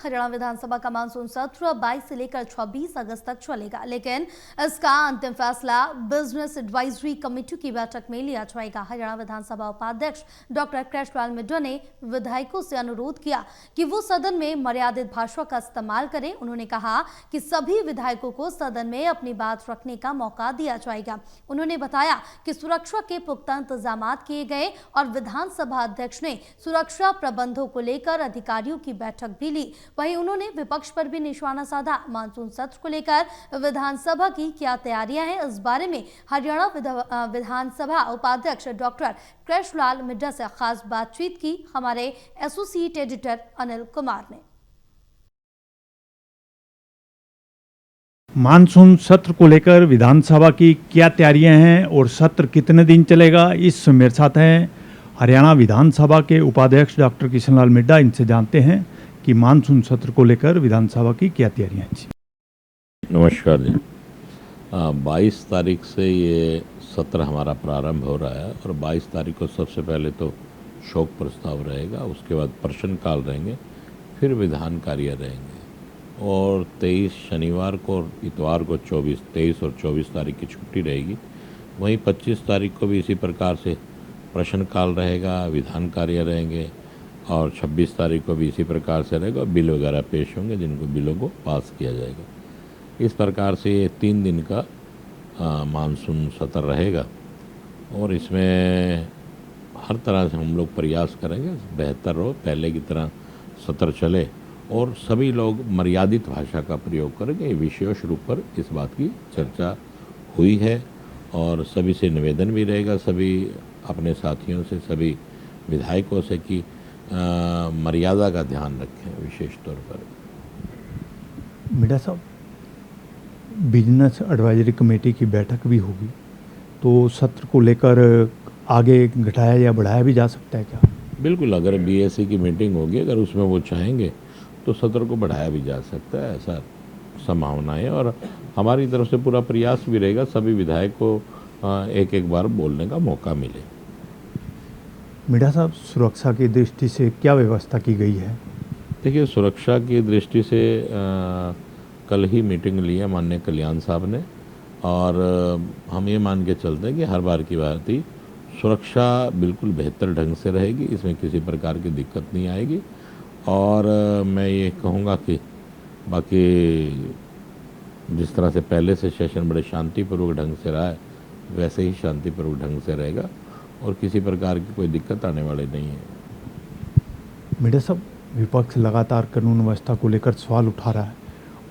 हरियाणा विधानसभा का मानसून सत्र 22 से लेकर 26 अगस्त तक चलेगा, लेकिन इसका अंतिम फैसला बिजनेस एडवाइजरी कमेटी की बैठक में लिया जाएगा। हरियाणा विधानसभा उपाध्यक्ष डॉक्टर कृष्णलाल मिड्ढा ने विधायकों से अनुरोध किया कि वो सदन में मर्यादित भाषा का इस्तेमाल करें। उन्होंने कहा कि सभी विधायकों को सदन में अपनी बात रखने का मौका दिया जाएगा। उन्होंने बताया कि सुरक्षा के पुख्ता इंतजाम किए गए और विधानसभा अध्यक्ष ने सुरक्षा प्रबंधों को लेकर अधिकारियों की बैठक भी ली। वहीं उन्होंने विपक्ष पर भी निशाना साधा। मानसून सत्र को लेकर विधानसभा की क्या तैयारियां हैं, इस बारे में हरियाणा विधानसभा उपाध्यक्ष डॉक्टर कृष्णलाल मिड्ढा से खास बातचीत की हमारे एसोसिएट एडिटर अनिल कुमार ने। मानसून सत्र को लेकर विधानसभा की क्या तैयारियां हैं और सत्र कितने दिन चलेगा, इस मेरे साथ हैं हरियाणा विधानसभा के उपाध्यक्ष डॉक्टर कृष्णलाल मिड्ढा। इनसे जानते हैं कि मानसून सत्र को लेकर विधानसभा की क्या तैयारियां हैं। नमस्कार जी। 22 तारीख से ये सत्र हमारा प्रारंभ हो रहा है और 22 तारीख को सबसे पहले तो शोक प्रस्ताव रहेगा, उसके बाद प्रश्नकाल रहेंगे, फिर विधान कार्य रहेंगे और 23 शनिवार को और इतवार को 23 और 24 तारीख की छुट्टी रहेगी। वहीं 25 तारीख को भी इसी प्रकार से प्रश्नकाल रहेगा, विधान कार्य रहेंगे और 26 तारीख को भी इसी प्रकार से रहेगा। बिल वगैरह पेश होंगे जिनको बिलों को पास किया जाएगा। इस प्रकार से ये 3 दिन का मानसून सत्र रहेगा और इसमें हर तरह से हम लोग प्रयास करेंगे बेहतर हो, पहले की तरह सत्र चले और सभी लोग मर्यादित भाषा का प्रयोग करेंगे। विशेष रूप पर इस बात की चर्चा हुई है और सभी से निवेदन भी रहेगा, सभी अपने साथियों से, सभी विधायकों से कि मर्यादा का ध्यान रखें। विशेष तौर पर मिड्ढा साहब, बिजनेस एडवाइजरी कमेटी की बैठक भी होगी, तो सत्र को लेकर आगे घटाया या बढ़ाया भी जा सकता है क्या? बिल्कुल, अगर बीएससी की मीटिंग होगी, अगर उसमें वो चाहेंगे तो सत्र को बढ़ाया भी जा सकता है, ऐसा संभावना है और हमारी तरफ से पूरा प्रयास भी रहेगा सभी विधायक को एक एक बार बोलने का मौका मिले। मिड्ढा साहब, सुरक्षा की दृष्टि से क्या व्यवस्था की गई है? देखिए, सुरक्षा की दृष्टि से कल ही मीटिंग ली है माननीय कल्याण साहब ने और हम ये मान के चलते हैं कि हर बार की भांति सुरक्षा बिल्कुल बेहतर ढंग से रहेगी, इसमें किसी प्रकार की दिक्कत नहीं आएगी। और मैं ये कहूँगा कि बाकी जिस तरह से पहले से सेशन बड़े शांतिपूर्वक ढंग से रहा है, वैसे ही शांतिपूर्वक ढंग से रहेगा और किसी प्रकार की कोई दिक्कत आने वाली नहीं है। मिड्ढा साहब, विपक्ष लगातार कानून व्यवस्था को लेकर सवाल उठा रहा है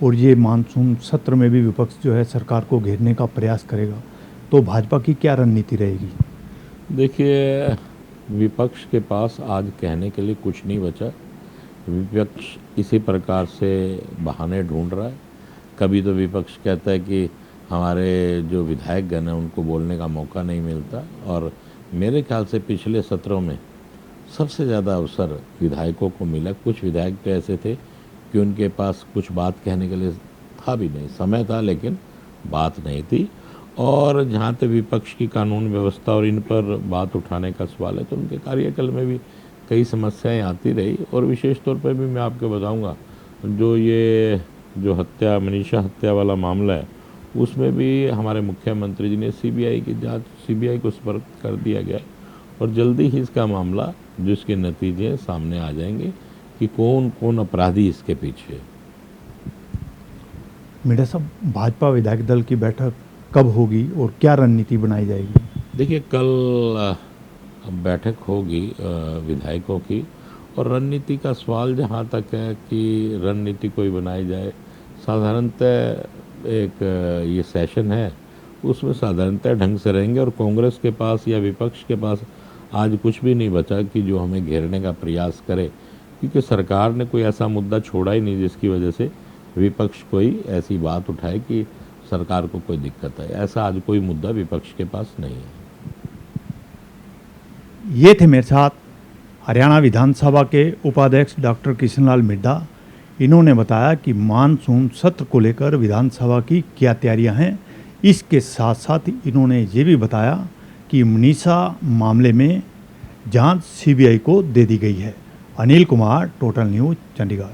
और ये मानसून सत्र में भी विपक्ष जो है सरकार को घेरने का प्रयास करेगा, तो भाजपा की क्या रणनीति रहेगी? देखिए, विपक्ष के पास आज कहने के लिए कुछ नहीं बचा। विपक्ष इसी प्रकार से बहाने ढूंढ रहा है। कभी तो विपक्ष कहता है कि हमारे जो विधायकगण हैं उनको बोलने का मौका नहीं मिलता और मेरे ख्याल से पिछले सत्रों में सबसे ज़्यादा अवसर विधायकों को मिला। कुछ विधायक तो ऐसे थे कि उनके पास कुछ बात कहने के लिए था भी नहीं, समय था लेकिन बात नहीं थी। और जहाँ तक विपक्ष की कानून व्यवस्था और इन पर बात उठाने का सवाल है तो उनके कार्यकाल में भी कई समस्याएं आती रही और विशेष तौर पर भी मैं आपको बताऊंगा जो हत्या, मनीषा हत्या वाला मामला है, उसमें भी हमारे मुख्यमंत्री जी ने सीबीआई की जांच, सीबीआई को सुपर्द कर दिया गया और जल्दी ही इसका मामला जिसके नतीजे सामने आ जाएंगे कि कौन कौन अपराधी इसके पीछे है। मिड्ढा साहब, भाजपा विधायक दल की बैठक कब होगी और क्या रणनीति बनाई जाएगी? देखिए, कल बैठक होगी विधायकों की और रणनीति का सवाल जहाँ तक है कि रणनीति कोई बनाई जाए, साधारणतः एक ये सेशन है उसमें साधारणतः ढंग से रहेंगे और कांग्रेस के पास या विपक्ष के पास आज कुछ भी नहीं बचा कि जो हमें घेरने का प्रयास करे, क्योंकि सरकार ने कोई ऐसा मुद्दा छोड़ा ही नहीं जिसकी वजह से विपक्ष कोई ऐसी बात उठाए कि सरकार को कोई दिक्कत है। ऐसा आज कोई मुद्दा विपक्ष के पास नहीं है। ये थे मेरे साथ हरियाणा विधानसभा के उपाध्यक्ष डॉक्टर कृष्णलाल मिड्ढा। इन्होंने बताया कि मानसून सत्र को लेकर विधानसभा की क्या तैयारियां हैं। इसके साथ साथ इन्होंने ये भी बताया कि मनीषा मामले में जांच सीबीआई को दे दी गई है। Anil Kumar, total news, Chandigarh.